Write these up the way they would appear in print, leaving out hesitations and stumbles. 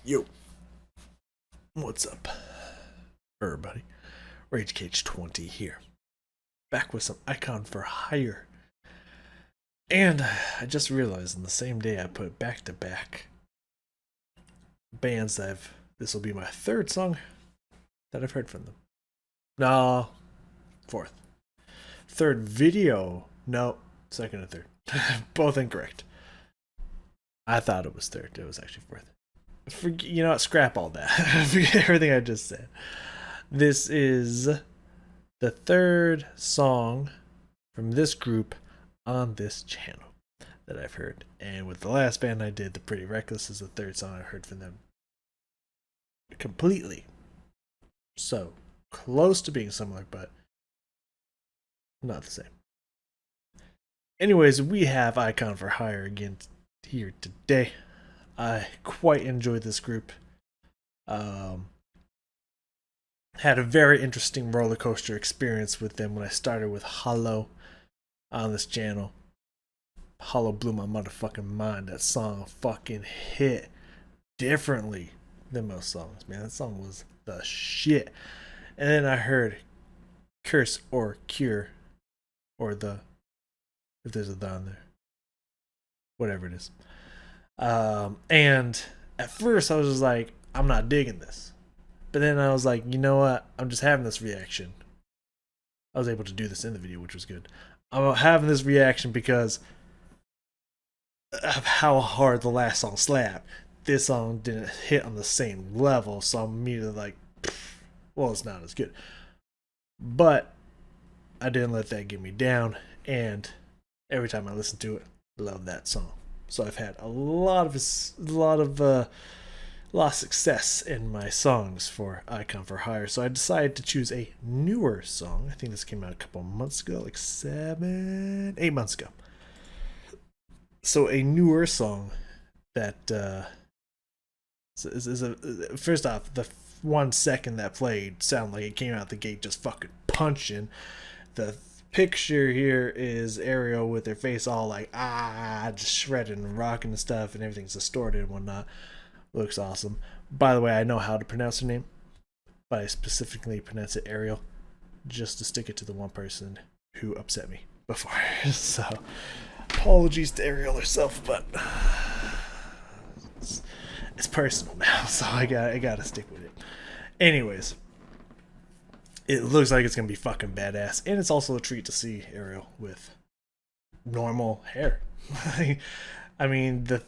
Yo, what's up, everybody? Rage Cage 20 here, back with some Icon for Hire. And I just realized on the same day I put back to back bands that this will be my third song that I've heard from them. No, fourth. Third video, no, second and third. Both incorrect. I thought it was third, it was actually fourth. You know what? Scrap all that. Forget everything I just said. This is the third song from this group on this channel that I've heard. And with the last band I did, The Pretty Reckless, is the third song I've heard from them completely. So, close to being similar, but not the same. Anyways, we have Icon for Hire again here today. I quite enjoyed this group. Had a very interesting roller coaster experience with them when I started with Hollow on this channel. Hollow blew my motherfucking mind. That song fucking hit differently than most songs, man. That song was the shit. And then I heard Curse or Cure, or the, if there's a the on there, whatever it is. And at first I was just like, I'm not digging this. But then I was like, you know what? I'm just having this reaction. I was able to do this in the video, which was good. I'm having this reaction because of how hard the last song slapped. This song didn't hit on the same level, so I'm immediately like, well, it's not as good. But I didn't let that get me down, and every time I listen to it, I love that song. So I've had a lot of success in my songs for Icon for Hire. So I decided to choose a newer song. I think this came out a couple months ago, like 8 months ago. So a newer song that first off, the 1 second that played sounded like it came out the gate just fucking punching. The picture here is Ariel with her face all like just shredded and rocking and stuff, and everything's distorted and whatnot. Looks awesome. By the way, I know how to pronounce her name, but I specifically pronounce it Ariel just to stick it to the one person who upset me before. So apologies to Ariel herself, but it's personal now, so I gotta stick with it. Anyways, it looks like it's gonna be fucking badass, and it's also a treat to see Ariel with normal hair. I mean, the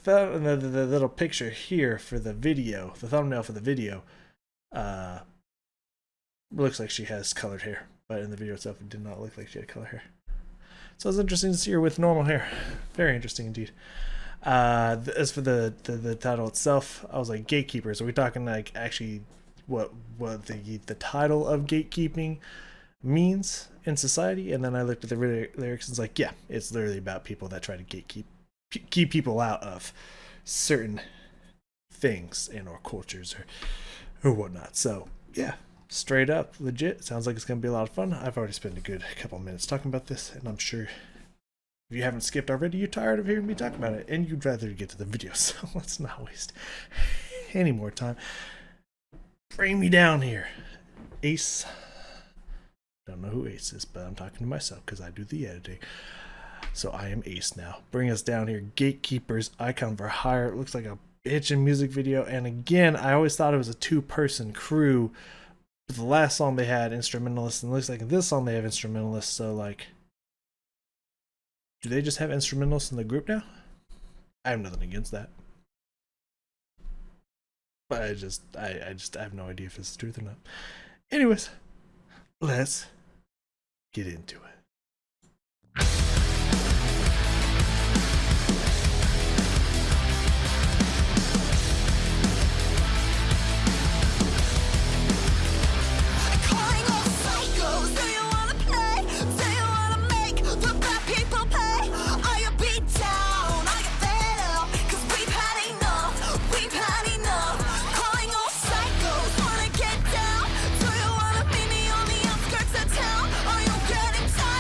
little picture here for the video, the thumbnail for the video, looks like she has colored hair, but in the video itself, it did not look like she had colored hair. So it's interesting to see her with normal hair. Very interesting indeed. As for the title itself, I was like, Gatekeepers. Are we talking like actually what the title of gatekeeping means in society? And then I looked at the lyrics and was like, yeah, it's literally about people that try to keep people out of certain things and or cultures or whatnot. So yeah, straight up legit. Sounds like it's gonna be a lot of fun. I've already spent a good couple minutes talking about this, and I'm sure if you haven't skipped already, you're tired of hearing me talk about it and you'd rather get to the video. So let's not waste any more time. Bring me down here, Ace. Don't know who Ace is, but I'm talking to myself because I do the editing. So I am Ace now. Bring us down here. Gatekeepers, Icon for Hire. It looks like a bitchin' music video. And again, I always thought it was a 2-person crew. But the last song they had instrumentalists, and it looks like in this song they have instrumentalists. So like, do they just have instrumentalists in the group now? I have nothing against that. But I have no idea if it's the truth or not. Anyways, let's get into it. Getting tired.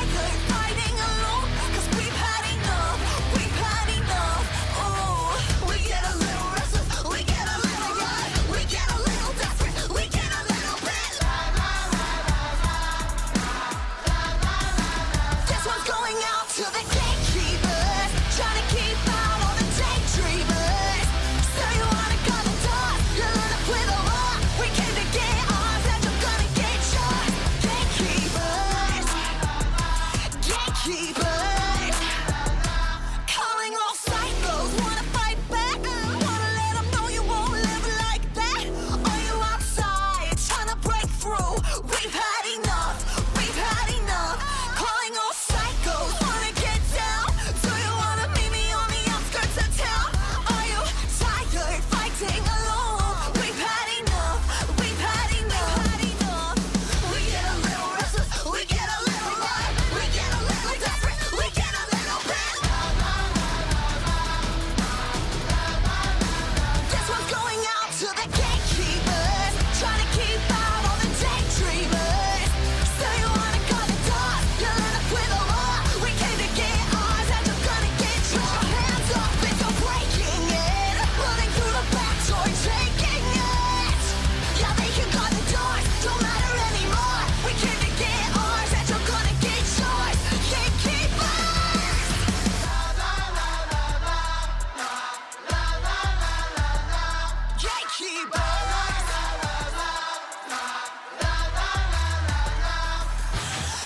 Gatekeepers.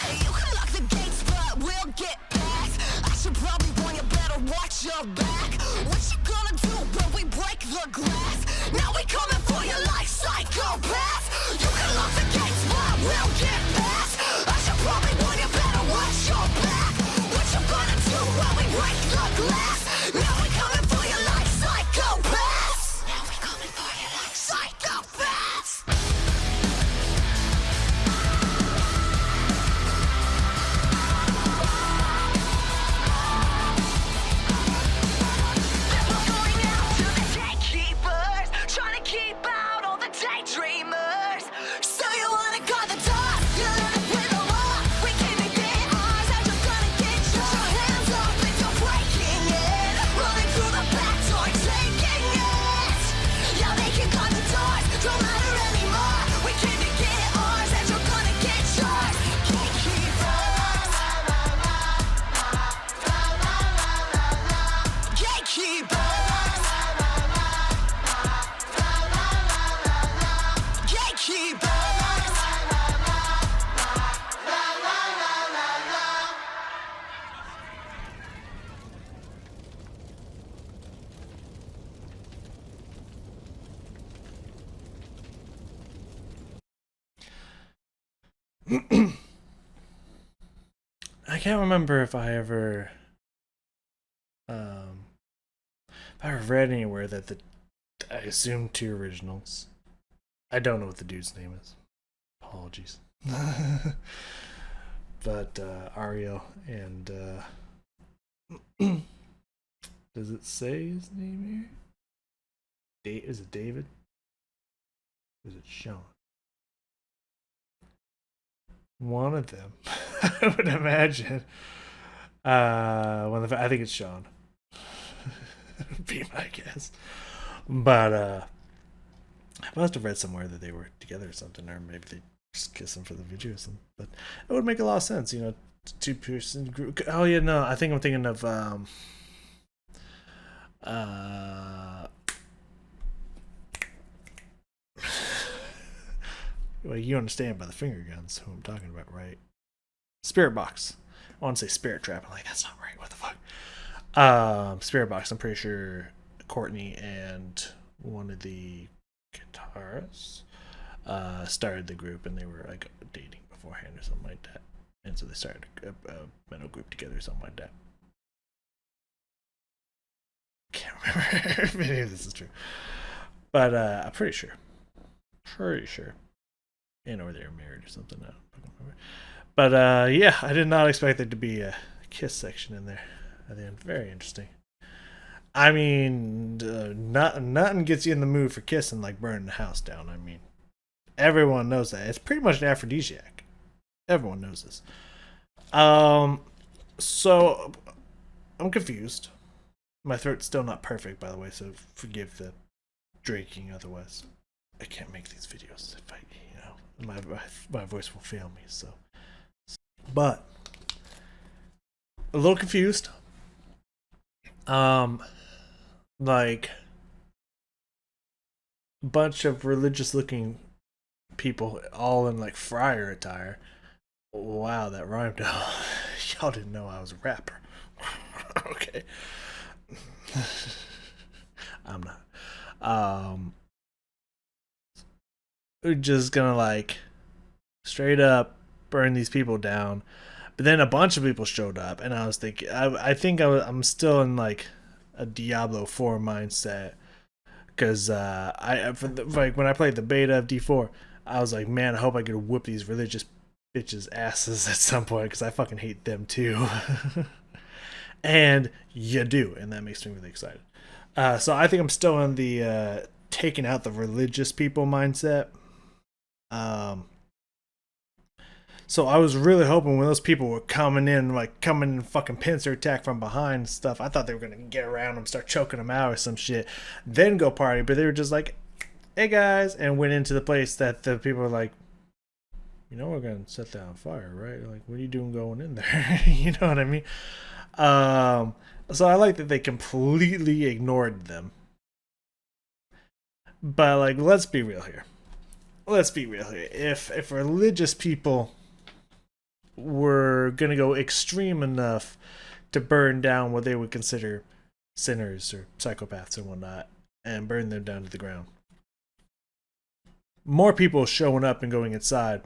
Hey, you can lock the gates, but we'll get past. I should probably warn you, better watch your back. What you gonna do when we break the glass? Now we coming for you like psychopaths. You can lock the gates, but we'll get past. I should probably warn you, better watch your back. What you gonna do when we break the glass? Now we coming for you like psychopaths. Now we coming for you like psychopaths. We're going after the gatekeepers, trying to keep out all the daydreamers. So you wanna guard the door, you live with the law. We came to get ours, and you're gonna get yours. Put your hands up if you're breaking it. Running through the back door, taking it. Yeah, they can guard the doors, don't matter anymore. We came to get ours, and you're gonna get yours. Gatekeepers. Gatekeepers. Gatekeepers. I can't remember if I ever read anywhere that I assume 2 originals. I don't know what the dude's name is. Apologies. But Ariel and does it say his name here? Is it David? Is it Sean? One of them, I would imagine. I think it's Sean. Be my guess. But I must have read somewhere that they were together or something, or maybe they just kissing for the video or something. But it would make a lot of sense, 2-person group. Oh yeah, no, I think I'm thinking of well, you understand by the finger guns who I'm talking about, right? Spirit Box. I want to say Spirit Trap. I'm like, that's not right. What the fuck? Spirit Box. I'm pretty sure Courtney and one of the guitarists started the group, and they were like dating beforehand or something like that. And so they started a metal group together or something like that. Can't remember if any of this is true, but I'm pretty sure. And or they were married or something. I don't remember. But yeah, I did not expect there to be a kiss section in there at the end. Very interesting. I mean, nothing gets you in the mood for kissing like burning the house down. I mean, everyone knows that. It's pretty much an aphrodisiac. Everyone knows this. So I'm confused. My throat's still not perfect, by the way, so forgive the drinking. Otherwise, I can't make these videos if my voice will fail me. So, but a little confused. Like a bunch of religious-looking people, all in like friar attire. Wow, that rhymed. Y'all didn't know I was a rapper. Okay. I'm not. We're just gonna like straight up burn these people down. But then a bunch of people showed up, and I was thinking, I'm still in like a Diablo 4 mindset, because like when I played the beta of D4, I was like, man, I hope I could whip these religious bitches' asses at some point, because I fucking hate them too. And you do, and that makes me really excited. So I think I'm still in the taking out the religious people mindset. So I was really hoping when those people were coming in fucking pincer attack from behind and stuff, I thought they were gonna get around them, start choking them out or some shit, then go party. But they were just like, hey guys, and went into the place that the people were like, we're gonna set that on fire, right? Like, what are you doing going in there? You know what I mean? So I like that they completely ignored them. But like, let's be real here. Let's be real here. If religious people were gonna go extreme enough to burn down what they would consider sinners or psychopaths and whatnot, and burn them down to the ground, more people showing up and going inside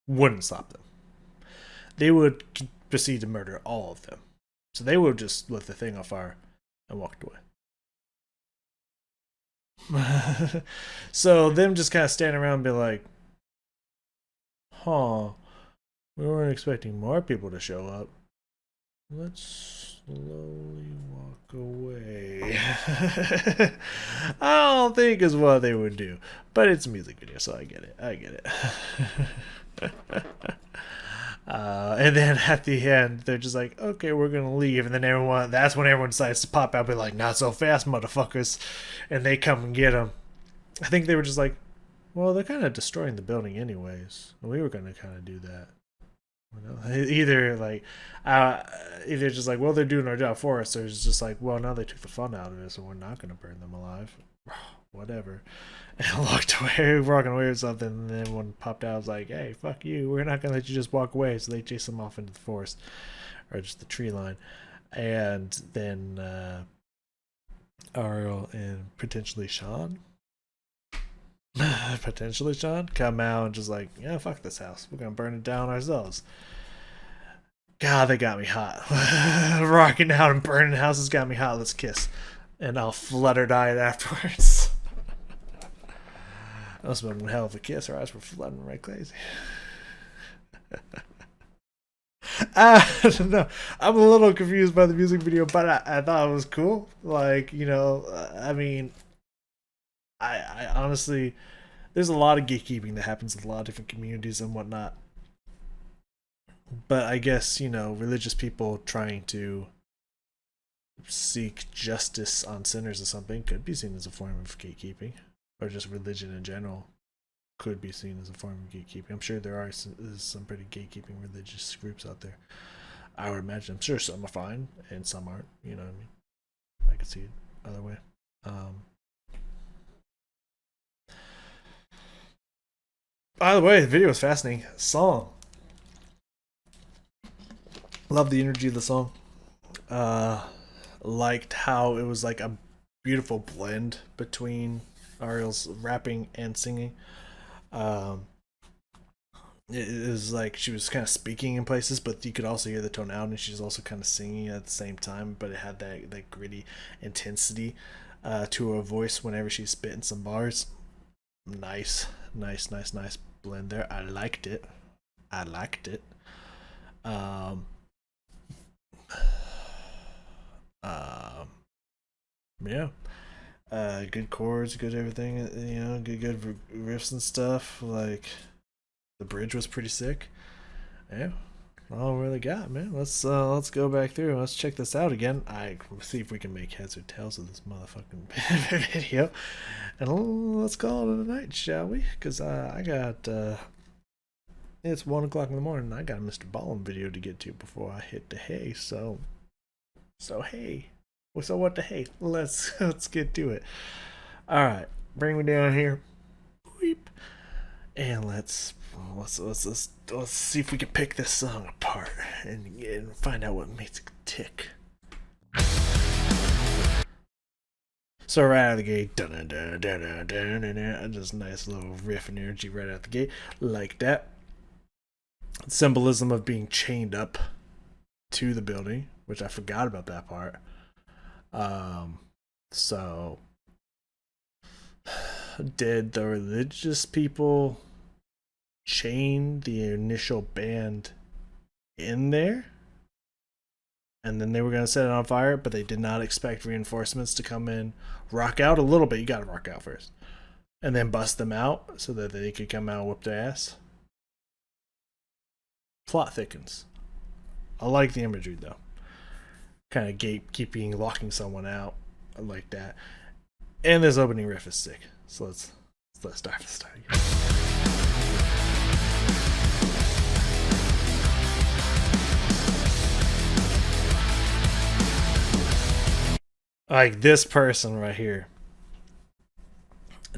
wouldn't stop them. They would proceed to murder all of them. So they would just lit the thing on fire and walked away. So them just kind of standing around and be like, huh, we weren't expecting more people to show up. Let's slowly walk away. I don't think is what they would do. But it's a music video, so I get it. And then at the end, they're just like, okay, we're gonna leave. And then that's when everyone decides to pop out and be like, not so fast, motherfuckers. And they come and get them. I think they were just like, well, they're kind of destroying the building anyways. We were gonna kind of do that. Either just like, well, they're doing our job for us, or it's just like, well, now they took the fun out of it, so we're not gonna burn them alive. Whatever. And walked away, walking away or something, and then one popped out, was like, hey, fuck you, we're not gonna let you just walk away. So they chased them off into the forest, or just the tree line. And then Ariel and potentially Sean come out and just like, yeah, fuck this house, we're gonna burn it down ourselves. God, they got me hot. Rocking out and burning houses got me hot. Let's kiss. And I'll flutter diet afterwards. That must have been one hell of a kiss. Our eyes were flooding right crazy. I don't know. I'm a little confused by the music video, but I thought it was cool. Like, you know, I mean, I honestly, there's a lot of gatekeeping that happens in a lot of different communities and whatnot. But I guess, you know, religious people trying to seek justice on sinners or something could be seen as a form of gatekeeping, or just religion in general could be seen as a form of gatekeeping. I'm sure there are some pretty gatekeeping religious groups out there. I would imagine. I'm sure some are fine and some aren't. You know what I mean? I could see it other way. By the way, the video is fascinating. Song. Love the energy of the song. Liked how it was like a beautiful blend between Ariel's rapping and singing. It was like she was kind of speaking in places, but you could also hear the tonality, and she's also kind of singing at the same time, but it had that gritty intensity to her voice whenever she's spitting some bars. Nice blend there. I liked it. Yeah. Good chords, good everything, you know, good riffs and stuff. Like, the bridge was pretty sick. Yeah. All we really got, man. Let's go back through. Let's check this out again. See if we can make heads or tails of this motherfucking video. And let's call it a night, shall we? Because I got it's 1 o'clock in the morning, and I got a Mr. Ballin video to get to before I hit the hay. So hey. So what the hey? Let's get to it. All right, bring me down here. Weep. And let's see if we can pick this song apart and find out what makes it tick. So right out of the gate, just nice little riff and energy right out the gate, like that. Symbolism of being chained up to the building, which I forgot about that part. So did the religious people chain the initial band in there, and then they were going to set it on fire, but they did not expect reinforcements to come in, rock out a little bit, you gotta rock out first, and then bust them out so that they could come out and whoop their ass? Plot thickens. I like the imagery though. Kind of gatekeeping, locking someone out. I like that. And this opening riff is sick. So let's start again. Like this person right here.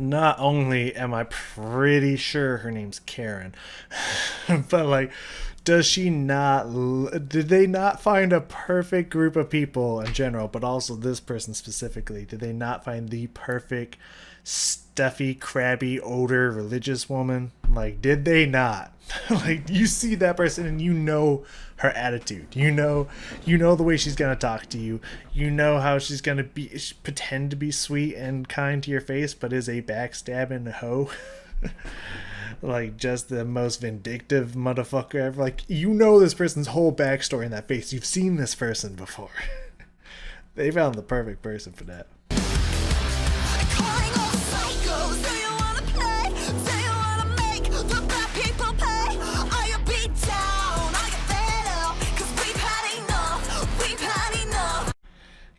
not only am I pretty sure her name's Karen, but like, does she not? Did they not find a perfect group of people in general, but also this person specifically? Did they not find the perfect stuffy, crabby, older religious woman? Like, did they not? Like, you see that person and you know her attitude. You know the way she's gonna talk to you. You know how she's gonna pretend to be sweet and kind to your face, but is a backstabbing hoe. Like, just the most vindictive motherfucker ever. Like, you know this person's whole backstory in that face. You've seen this person before. They found the perfect person for that.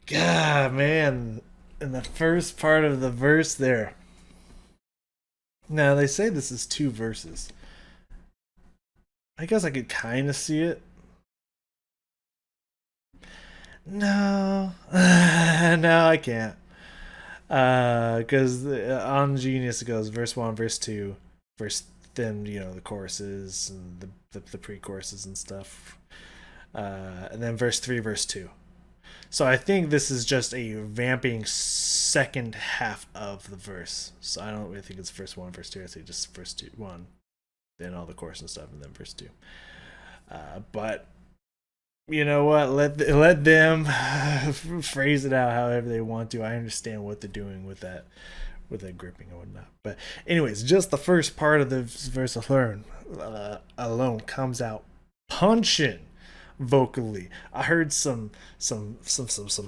God, man. In the first part of the verse there. Now, they say this is 2 verses. I guess I could kind of see it. No. No, I can't. Because on Genius it goes verse 1, verse 2, then, the choruses and the pre-choruses and stuff. And then verse 3, verse 2. So I think this is just a vamping second half of the verse. So I don't really think it's verse 1, verse 2. I say just verse 2, 1, then all the chorus and stuff, and then verse 2. But you know what? Let them phrase it out however they want to. I understand what they're doing with that gripping and whatnot. But anyways, just the first part of the verse alone comes out punching vocally. I heard some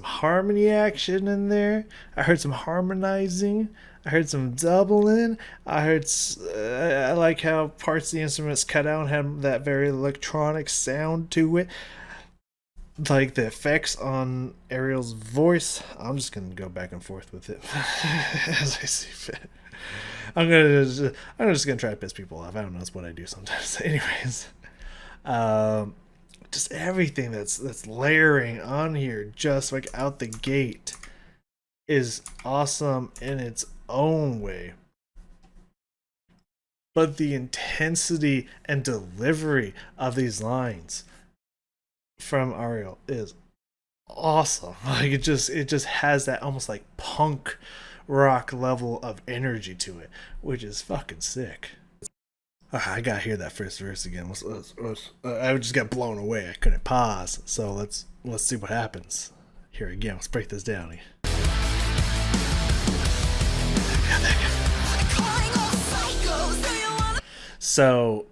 harmony action in there. I heard some harmonizing. I heard some doubling. I like how parts of the instruments cut out and had that very electronic sound to it. Like the effects on Ariel's voice. I'm just gonna go back and forth with it as I see fit. I'm just gonna try to piss people off. I don't know, it's what I do sometimes. Anyways, just everything that's layering on here, just like out the gate, is awesome in its own way. But the intensity and delivery of these lines from Ariel is awesome. Like, it just has that almost like punk rock level of energy to it, which is fucking sick. I gotta hear that first verse again. I just got blown away. I couldn't pause. So let's see what happens. Here again. Let's break this down. So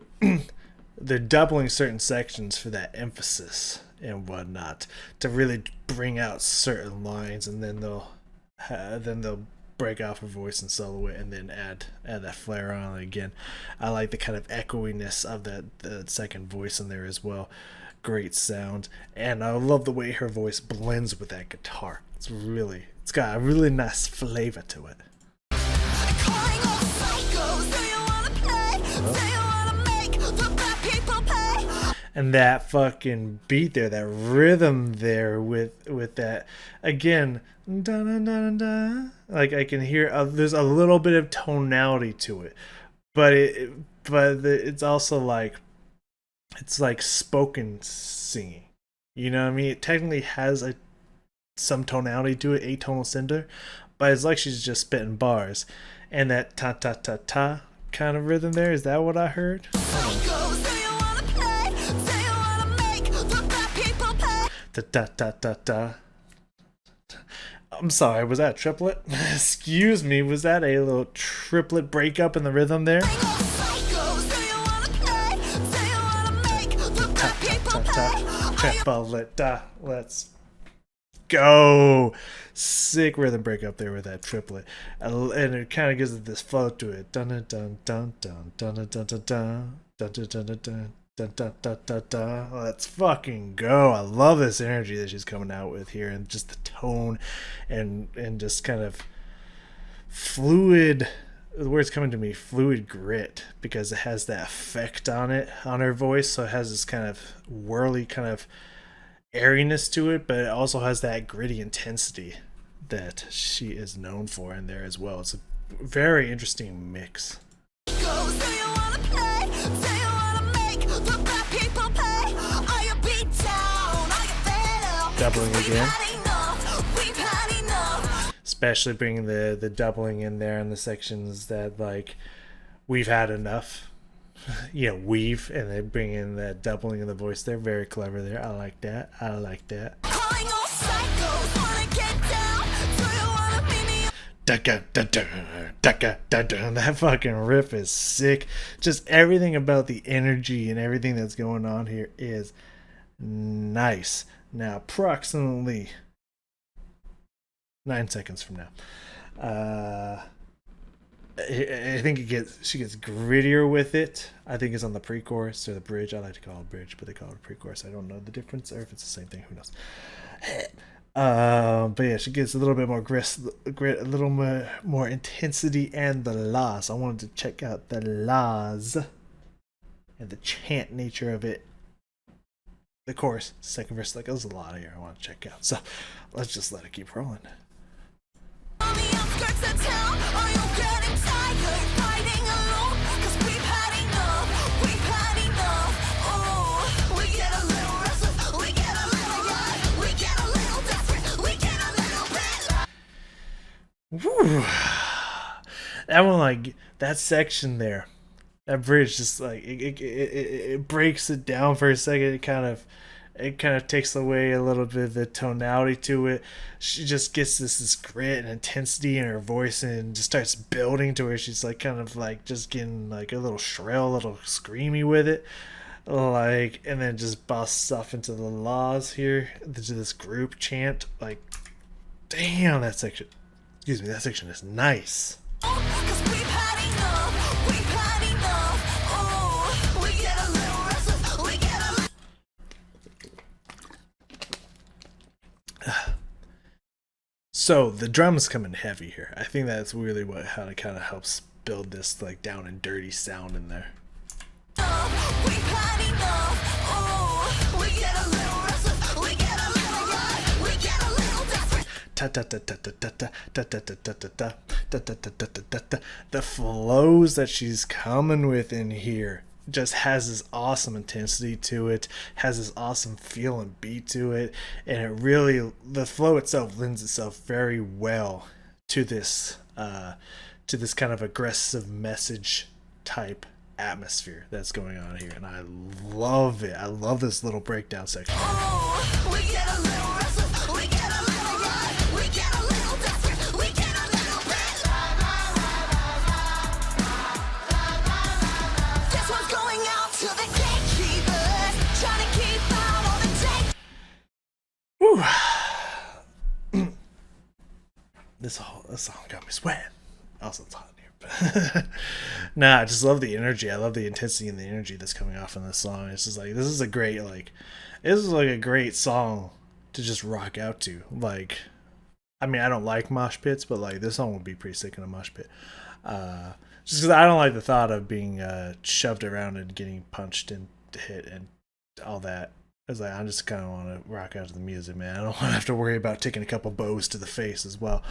they're doubling certain sections for that emphasis and whatnot to really bring out certain lines, and then they'll break off her voice and solo it, and then add that flair on it again. I like the kind of echoiness of the second voice in there as well. Great sound, and I love the way her voice blends with that guitar. It's got a really nice flavor to it. And that fucking beat there, that rhythm there with that, again, dun, dun, dun, dun, like I can hear there's a little bit of tonality to it, but it's also like, it's like spoken singing, you know what I mean? It technically has some tonality to it, atonal cinder, but it's like she's just spitting bars. And that ta ta ta ta kind of rhythm there, is that what I heard? Ta ta ta ta ta. I'm sorry, was that a triplet? Excuse me, was that a little triplet breakup in the rhythm there? Triplet, let's go. Sick rhythm breakup there with that triplet, and it kind of gives it this flow to it. Dun dun dun dun dun dun dun dun dun dun dun dun dun dun. Da, da, da, da, da. Let's fucking go. I love this energy that she's coming out with here, and just the tone and just kind of fluid, the word's coming to me, fluid grit, because it has that effect on her voice. So it has this kind of whirly kind of airiness to it, but it also has that gritty intensity that she is known for in there as well. It's a very interesting mix. Goes, do you wanna play? Do you wanna make the bad people pay? Are you beat down? Are you fed up? Doubling We've again. had enough. We've had enough. Especially bringing the doubling in there in the sections that like we've had enough. Weave, and they bring in that doubling of the voice. They're very clever there. I like that. I like that. Calling all psychos, wanna get down? Do you wanna meet me? That fucking riff is sick. Just everything about the energy and everything that's going on here is nice. Now, approximately 9 seconds from now, I think she gets grittier with it. I think it's on the pre-chorus or the bridge. I like to call it bridge, but they call it a pre-chorus. I don't know the difference, or if it's the same thing. Who knows? But yeah, she gets a little bit more grit, a little more intensity, and the laws. I wanted to check out the laws and the chant nature of it. The chorus, second verse, like there's a lot here I want to check out. So let's just let it keep rolling. On the outskirts of town, are you getting tired fighting alone? 'Cause we've had enough, we've had enough. Oh, we get a little restless, we get a little wild, we get a little desperate, we get a little bit. Woo. That one, like that section there, that bridge, just like it breaks it down for a second. It kind of takes away a little bit of the tonality to it. She just gets this grit and intensity in her voice, and just starts building to where she's like kind of like just getting like a little shrill, a little screamy with it, like, and then just busts off into the laws here, into this group chant. Like, damn, that section. Excuse me, that section is nice. 'Cause we've had enough, we've had enough. Oh, we get a little restless, we get a little. So the drums come in heavy here. I think that's really how it kind of helps build this like down and dirty sound in there. We've had enough. Oh, we get a little restless, we get a little wild, we get a little desperate. The flows that she's coming with in here just has this awesome intensity to it, has this awesome feel and beat to it, and it really, the flow itself lends itself very well to this kind of aggressive message type atmosphere that's going on here, and I love it. I love this little breakdown section. Oh, we get a little restless, we get a little wild, we get a little desperate, we get a little bit. This one's going out to the gatekeepers, trying to keep out all the take. Whew. This song got me sweating. Also, it's hot in here, but nah, I just love the energy. I love the intensity and the energy that's coming off in this song. It's just like, this is a great song to just rock out to. Like, I mean, I don't like mosh pits, but like this song would be pretty sick in a mosh pit. Just because I don't like the thought of being shoved around and getting punched and hit and all that. It's like, I just kind of want to rock out to the music, man. I don't want to have to worry about taking a couple bows to the face as well.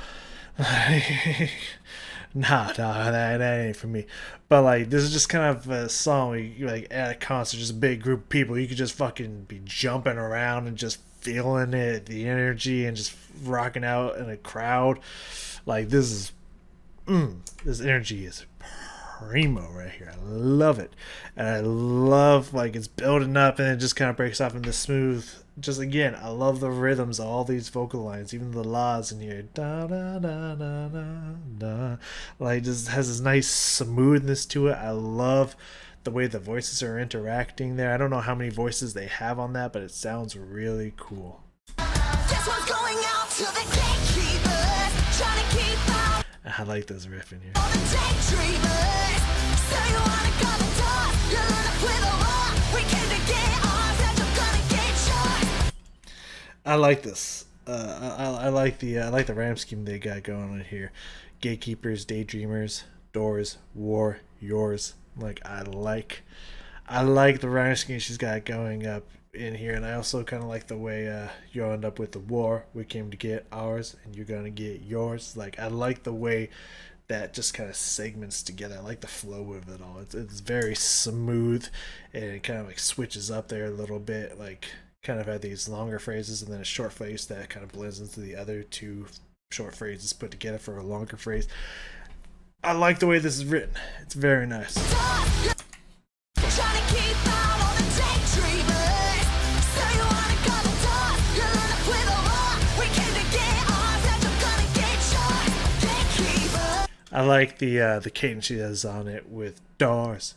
Nah, that ain't for me. But like, this is just kind of a song where you, like, at a concert, just a big group of people, you could just fucking be jumping around and just feeling it, the energy, and just rocking out in a crowd. Like, this energy is primo right here. I love it, and I love, like, it's building up and it just kind of breaks off into smooth. Just again, I love the rhythms, all these vocal lines, even the laws in here. Da da da da da da. Like, just has this nice smoothness to it. I love the way the voices are interacting there. I don't know how many voices they have on that, but it sounds really cool. This one's going out to the gatekeepers, trying to keep out I like this riff in here. all the daydreamers. So you wanna come and talk, you learn to play the law. We came to get ours, and you're gonna get yours. I like this. I like the rhyme scheme they got going on here. Gatekeepers, daydreamers, doors, war, yours. Like, I like the rhyme scheme she's got going up in here, and I also kind of like the way you end up with the war. We came to get ours, and you're gonna get yours. Like, I like the way that just kind of segments together. I like the flow of it all. It's very smooth, and it kind of like switches up there a little bit, like kind of had these longer phrases and then a short phrase that kind of blends into the other two short phrases put together for a longer phrase. I like the way this is written. It's very nice. I like the cadence she has on it with doors,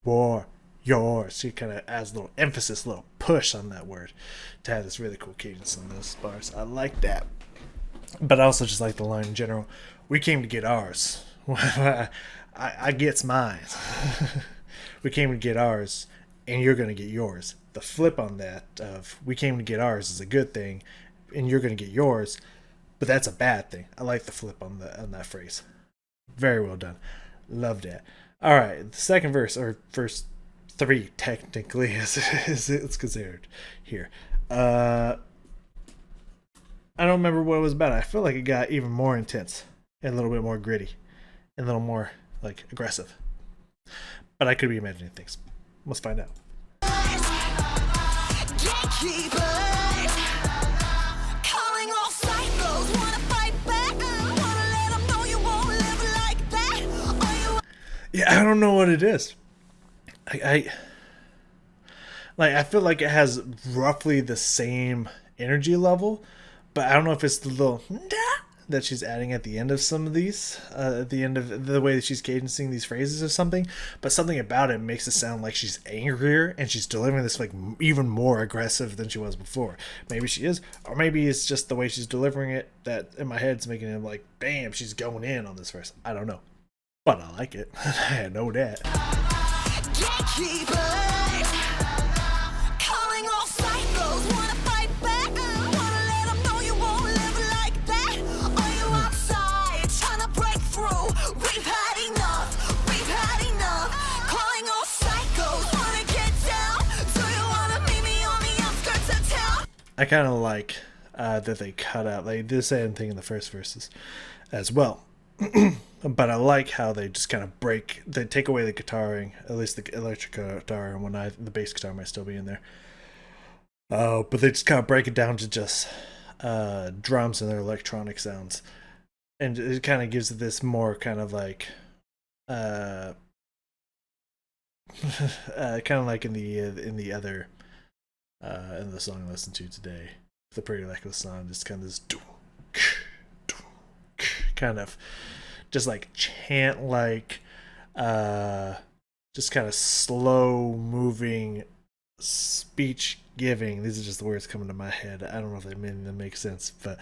war, yours. She kind of adds a little emphasis, a little push on that word to have this really cool cadence in those bars. I like that. But I also just like the line in general. We came to get ours. I gets mine. We came to get ours, and you're going to get yours. The flip on that of we came to get ours is a good thing, and you're going to get yours, but that's a bad thing. I like the flip on that phrase. Very well done. Love that. All right, the second verse, or verse 3 technically, as it's considered here. I don't remember what it was about. I feel like it got even more intense and a little bit more gritty and a little more like aggressive. But I could be imagining things. Let's find out. Gatekeepers, calling all psychos, wanna fight back, wanna let them know you won't live like that. Yeah, I don't know what it is. I feel like it has roughly the same energy level, but I don't know if it's the little that she's adding at the end of some of these, at the end of the way that she's cadencing these phrases or something, but something about it makes it sound like she's angrier and she's delivering this like even more aggressive than she was before. Maybe she is, or maybe it's just the way she's delivering it that in my head's making it like, bam, she's going in on this verse. I don't know, but I like it. I know that. Gatekeepers, calling all psychos, wanna fight back, wanna let them know you won't live like that. Are you outside, trying to break through? We've had enough, calling all psychos, wanna get down. Do you wanna meet me on the outskirts of town? I kind of like that they cut out, they did the same thing in the first verses as well. But I like how they just kind of they take away the guitaring, at least the electric guitar and whatnot. The bass guitar might still be in there. But they just kind of break it down to just drums and their electronic sounds. And it kind of gives it this more kind of like, kind of like in the other, in the song I listened to today, the Pretty Reckless song, just kind of this kind of just like chant like just kind of slow moving speech giving. These are just the words coming to my head. I don't know if they mean to make sense, but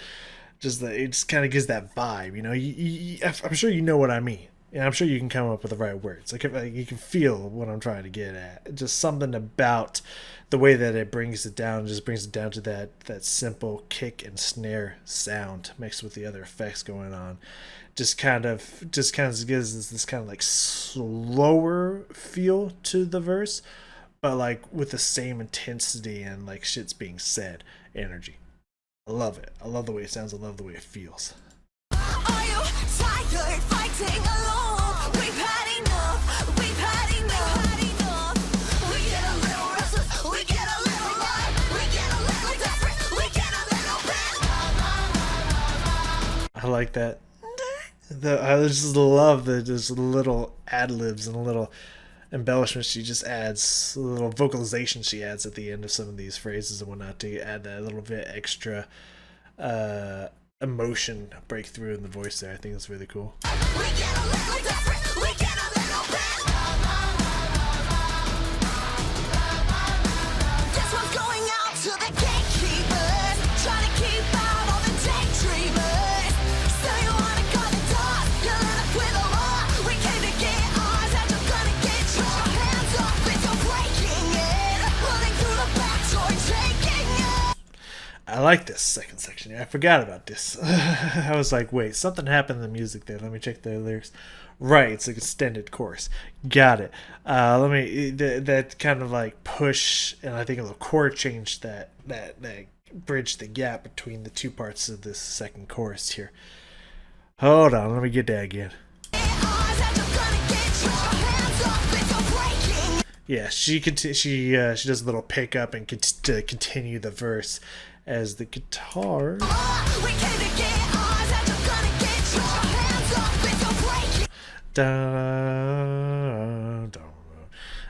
just it just kind of gives that vibe, you know. I'm sure you know what I mean. And I'm sure you can come up with the right words. Like you can feel what I'm trying to get at. Just something about the way that it brings it down, just brings it down to that simple kick and snare sound mixed with the other effects going on. Just kind of gives us this kind of like slower feel to the verse, but like with the same intensity and like shit's being said energy. I love it. I love the way it sounds. I love the way it feels. Are you tired fighting alone? We've had enough. We get a little restless, we get a little mad, we get a little desperate, we get a little bad. I like that. I just love the just little ad libs and little embellishments she just adds, little vocalization she adds at the end of some of these phrases and whatnot to add that little bit extra emotion breakthrough in the voice there. I think that's really cool. We get a little desperate, we get a little bad. This one's going out to the gatekeepers, trying to keep out all the daydreamers. So you wanna cut the doors, you're left with a law. We came to get ours, and you're gonna get yours. Hands up, it's a breaking it, running through the back door, taking it. I like this second section here. I forgot about this. I was like, wait, something happened in the music there. Let me check the lyrics. Right, it's an extended chorus. Got it. That kind of like push, and I think a little chord change that bridged the gap between the two parts of this second chorus here. Hold on, let me get that again. Yeah, she does a little pickup and to continue the verse as the guitar.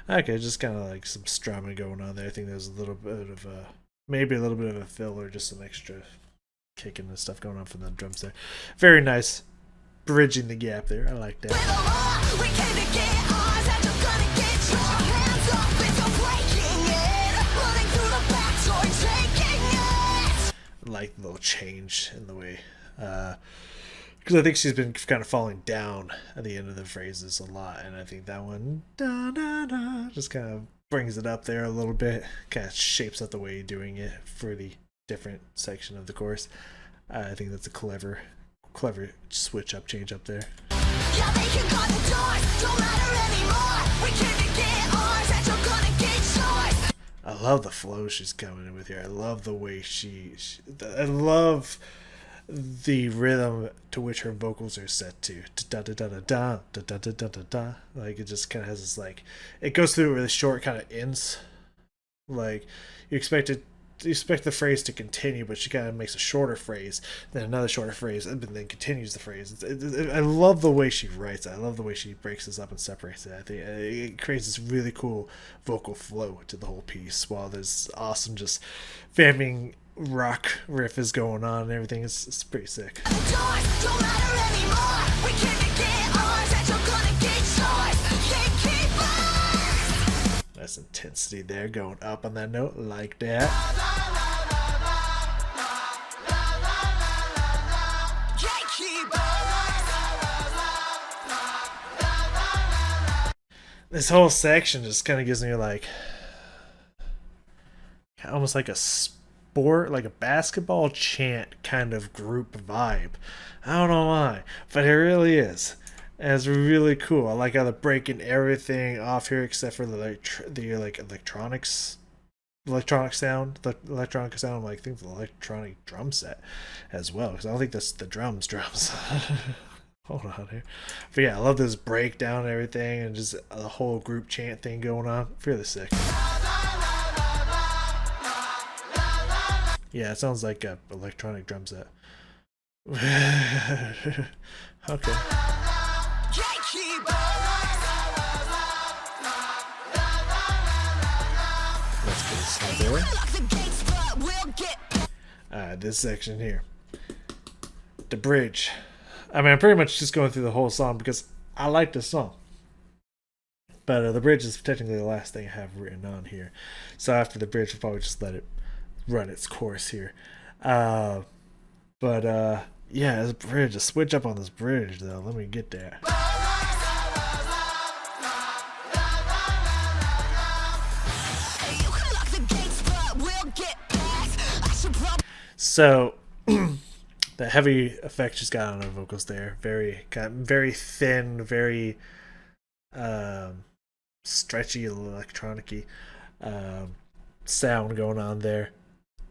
Okay, just kind of like some strumming going on there. I think there's a little bit of maybe a little bit of a fill or just some extra kicking and stuff going on from the drums there. Very nice, bridging the gap there. I like that. I like the little change in the way, because I think she's been kind of falling down at the end of the phrases a lot, and I think that one da, da, da, just kind of brings it up there a little bit, kind of shapes up the way you're doing it for the different section of the chorus. I think that's a clever switch up, change up there. Yeah, they can cut the doors, don't matter anymore. We came to get ours, and you're gonna get yours. I love the flow she's coming in with here. I love the way I love the rhythm to which her vocals are set to. Da da da da da da da da da da da. Like, it just kind of has this, like, it goes through really short kind of ends. Like, you expect the phrase to continue, but she kind of makes a shorter phrase, then another shorter phrase, and then continues the phrase. I love the way she writes it. I love the way she breaks this up and separates it. I think it creates this really cool vocal flow to the whole piece, while there's awesome just vamping rock riff is going on and everything. It's pretty sick. Nice intensity there, going up on that note like that. This whole section just kind of gives me like almost like a sport, like a basketball chant kind of group vibe. I don't know why, but it really is. And it's really cool. I like how they're breaking everything off here except for the electronic sound. The electronic sound, like, I think the electronic drum set as well, because I don't think that's the drums. Hold on here. But yeah, I love this breakdown and everything, and just the whole group chant thing going on. Really sick. Yeah, it sounds like a electronic drum set. Okay. This section here, the bridge. I mean, I'm pretty much just going through the whole song because I like the song, but the bridge is technically the last thing I have written on here. So after the bridge, we'll probably just let it run its course here. Yeah, this bridge, a switch up on this bridge though. Let me get there. So the heavy effect she's got on her vocals there, very thin, very stretchy, electronic-y sound going on there,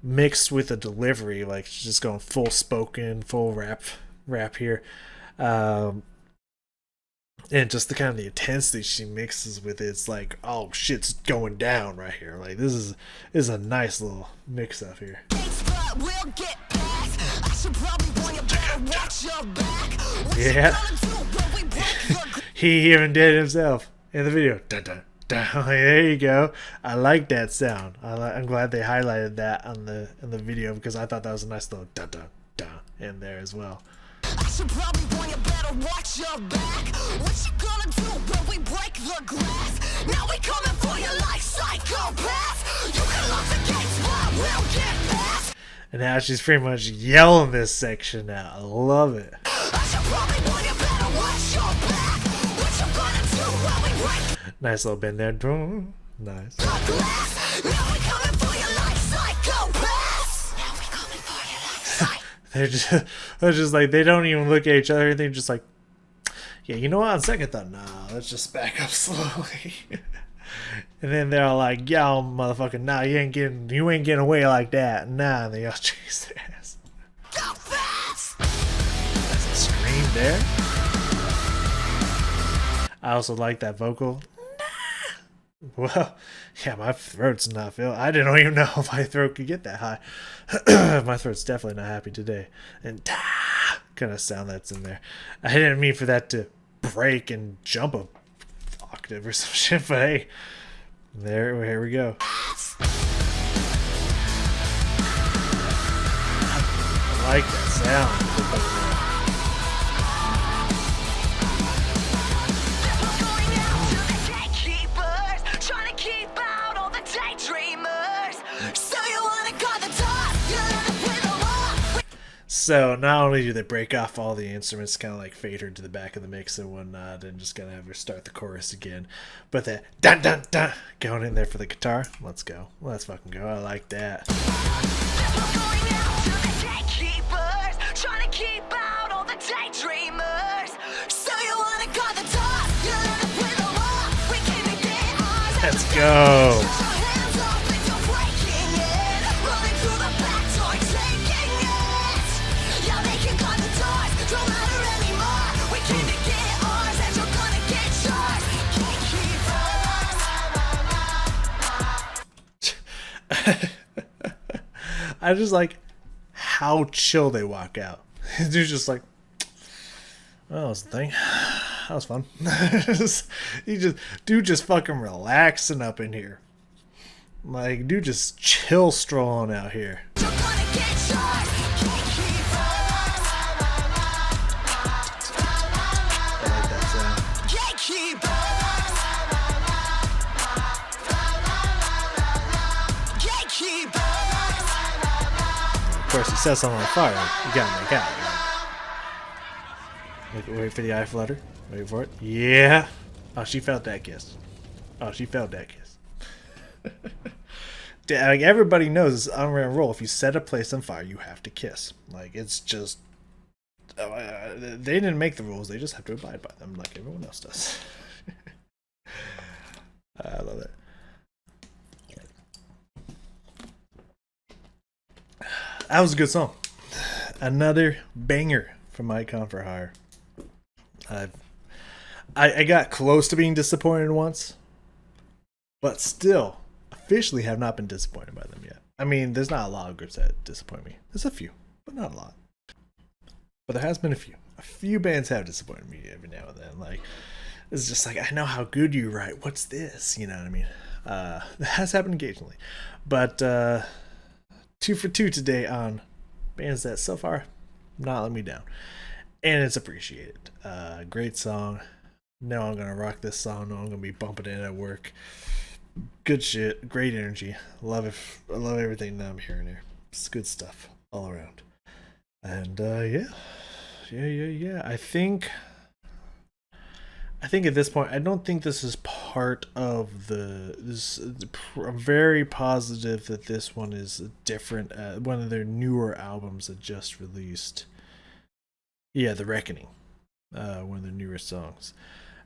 mixed with a delivery, like she's just going full spoken, full rap here, and just the kind of the intensity she mixes with it. It's like, oh, shit's going down right here. Like, this is a nice little mix up here. Yeah. He even did it himself in the video. Dun, dun, dun. There you go. I like that sound. I'm glad they highlighted that in the video, because I thought that was a nice little dun dun dun in there as well. I should probably warn you, better watch your back. What you gonna do when we break the glass? Now we coming for you like psychopaths. You can lock the gates, but we'll get past. And now she's pretty much yelling this section now. I love it. I should probably warn you, better watch your back. What you gonna do when we break? Nice little bend there. Nice. Now we coming for you like psychopaths. Now we coming for you like psychopaths. They're just like, they don't even look at each other. They're just like, yeah, you know what? On second thought, nah, let's just back up slowly. And then they're all like, yo, motherfucker, nah, you ain't getting away like that. Nah, and they all chase their ass. Go fast! That's a scream there. I also like that vocal. Well, yeah, my throat's not feeling. I didn't even know if my throat could get that high. My throat's definitely not happy today. And kind of sound that's in there. I didn't mean for that to break and jump a octave or some shit, but hey, here we go. I like that sound. So not only do they break off all the instruments, kind of like fade her to the back of the mix and whatnot, and just gonna have her start the chorus again, but that dun dun dun going in there for the guitar. Let's go. Let's fucking go. I like that. Let's go. I just like how chill they walk out. Dude's just like, well, that was the thing. That was fun. Dude just fucking relaxing up in here. Like, dude just chill strolling out here. I like that sound. Of course, he sets someone on fire. You gotta make out. Like, wait for the eye flutter. Wait for it. Yeah. Oh, she felt that kiss. Oh, she felt that kiss. Like, everybody knows on roll. If you set a place on fire, you have to kiss. Like, it's just they didn't make the rules. They just have to abide by them, like everyone else does. I love it. That was a good song. Another banger from Icon for Hire. I got close to being disappointed once, but still officially have not been disappointed by them yet. I mean, there's not a lot of groups that disappoint me. There's a few, but not a lot. But there has been a few. A few bands have disappointed me every now and then. Like, it's just like, I know how good you write. What's this? You know what I mean? That has happened occasionally. But 2 for 2 today on bands that so far not let me down. And it's appreciated. Great song. Know I'm gonna rock this song. Know I'm gonna be bumping it at work. Good shit. Great energy. Love it. I love everything that I'm hearing here. It's good stuff all around. And yeah. I think at this point, I don't think this is part of I'm very positive that this one is different. One of their newer albums that just released. Yeah, The Reckoning. One of their newer songs.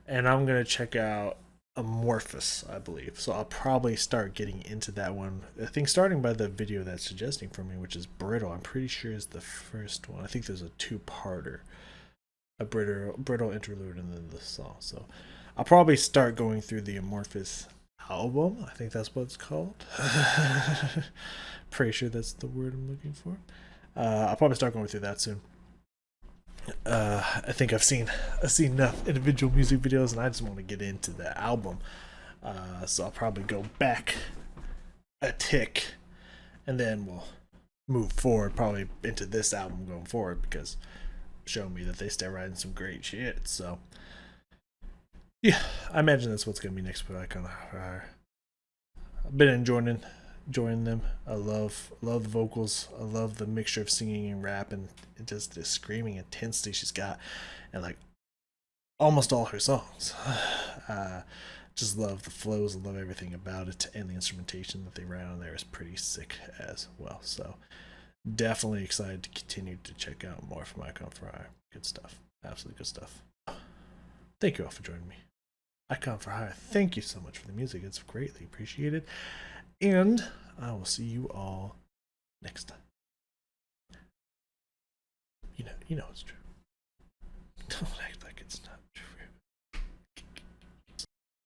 And I'm going to check out Amorphous, I believe. So I'll probably start getting into that one. I think starting by the video that's suggesting for me, which is Brittle. I'm pretty sure is the first one. I think there's a 2-parter. A brittle interlude and then the song. So I'll probably start going through the Amorphous album. I think that's what it's called. Pretty sure that's the word I'm looking for. I'll probably start going through that soon. I think I've seen enough individual music videos and I just want to get into the album. So I'll probably go back a tick and then we'll move forward probably into this album going forward because show me that they start writing some great shit. So yeah, I imagine that's what's gonna be next with Icon. I've been enjoying them. I love the vocals. I love the mixture of singing and rap and just the screaming intensity she's got, and like almost all her songs. Just love the flows. I love everything about it, and the instrumentation that they write on there is pretty sick as well. So definitely excited to continue to check out more from Icon for Hire. Good stuff. Absolutely good stuff. Thank you all for joining me. Icon for Hire, thank you so much for the music. It's greatly appreciated. And I will see you all next time. You know it's true. Oh my